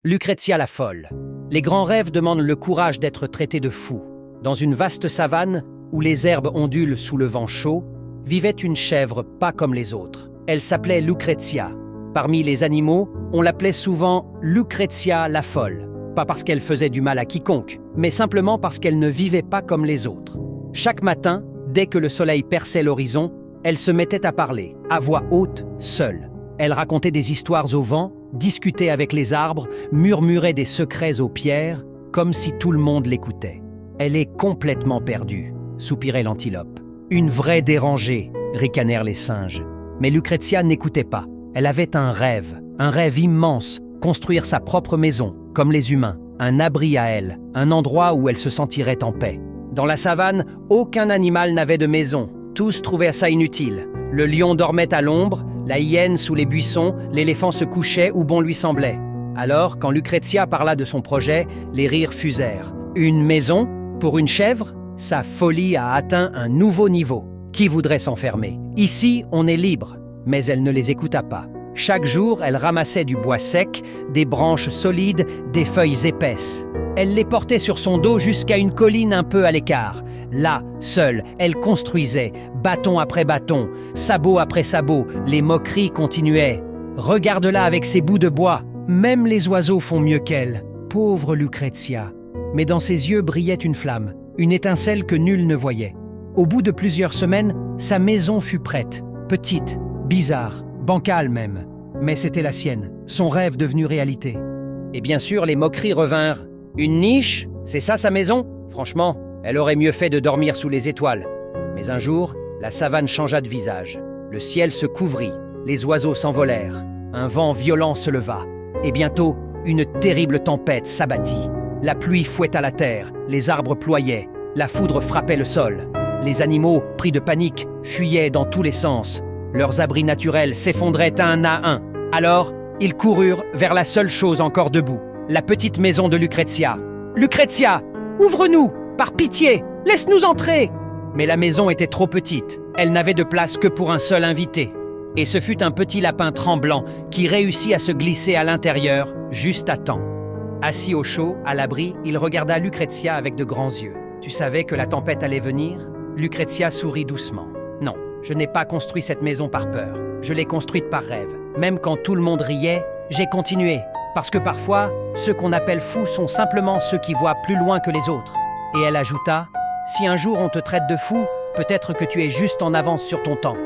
Lucrezia la folle. Les grands rêves demandent le courage d'être traité de fou. Dans une vaste savane, où les herbes ondulent sous le vent chaud, vivait une chèvre pas comme les autres. Elle s'appelait Lucrezia. Parmi les animaux, on l'appelait souvent Lucrezia la folle. Pas parce qu'elle faisait du mal à quiconque, mais simplement parce qu'elle ne vivait pas comme les autres. Chaque matin, dès que le soleil perçait l'horizon, elle se mettait à parler, à voix haute, seule. Elle racontait des histoires au vent, discutait avec les arbres, murmurait des secrets aux pierres, comme si tout le monde l'écoutait. « Elle est complètement perdue », soupirait l'antilope. « Une vraie dérangée », ricanèrent les singes. Mais Lucrezia n'écoutait pas. Elle avait un rêve immense, construire sa propre maison, comme les humains, un abri à elle, un endroit où elle se sentirait en paix. Dans la savane, aucun animal n'avait de maison. Tous trouvaient ça inutile. Le lion dormait à l'ombre, la hyène sous les buissons, l'éléphant se couchait où bon lui semblait. Alors, quand Lucrezia parla de son projet, les rires fusèrent. Une maison? Pour une chèvre? Sa folie a atteint un nouveau niveau. Qui voudrait s'enfermer? Ici, on est libre. Mais elle ne les écouta pas. Chaque jour, elle ramassait du bois sec, des branches solides, des feuilles épaisses. Elle les portait sur son dos jusqu'à une colline un peu à l'écart. Là, seule, elle construisait, bâton après bâton, sabot après sabot, les moqueries continuaient. Regarde-la avec ses bouts de bois, même les oiseaux font mieux qu'elle. Pauvre Lucrezia. Mais dans ses yeux brillait une flamme, une étincelle que nul ne voyait. Au bout de plusieurs semaines, sa maison fut prête, petite, bizarre, bancale même. Mais c'était la sienne, son rêve devenu réalité. Et bien sûr, les moqueries revinrent. Une niche? C'est ça sa maison? Franchement, elle aurait mieux fait de dormir sous les étoiles. Mais un jour, la savane changea de visage. Le ciel se couvrit, les oiseaux s'envolèrent. Un vent violent se leva. Et bientôt, une terrible tempête s'abattit. La pluie fouetta la terre, les arbres ployaient, la foudre frappait le sol. Les animaux, pris de panique, fuyaient dans tous les sens. Leurs abris naturels s'effondraient un à un. Alors, ils coururent vers la seule chose encore debout, la petite maison de Lucrezia. « Lucrezia, ouvre-nous! Par pitié, laisse-nous entrer !» Mais la maison était trop petite. Elle n'avait de place que pour un seul invité. Et ce fut un petit lapin tremblant qui réussit à se glisser à l'intérieur, juste à temps. Assis au chaud, à l'abri, il regarda Lucrezia avec de grands yeux. « Tu savais que la tempête allait venir ?» Lucrezia sourit doucement. « Non, je n'ai pas construit cette maison par peur. Je l'ai construite par rêve. Même quand tout le monde riait, j'ai continué. Parce que parfois, ceux qu'on appelle fous sont simplement ceux qui voient plus loin que les autres. » Et elle ajouta, « Si un jour on te traite de fou, peut-être que tu es juste en avance sur ton temps. »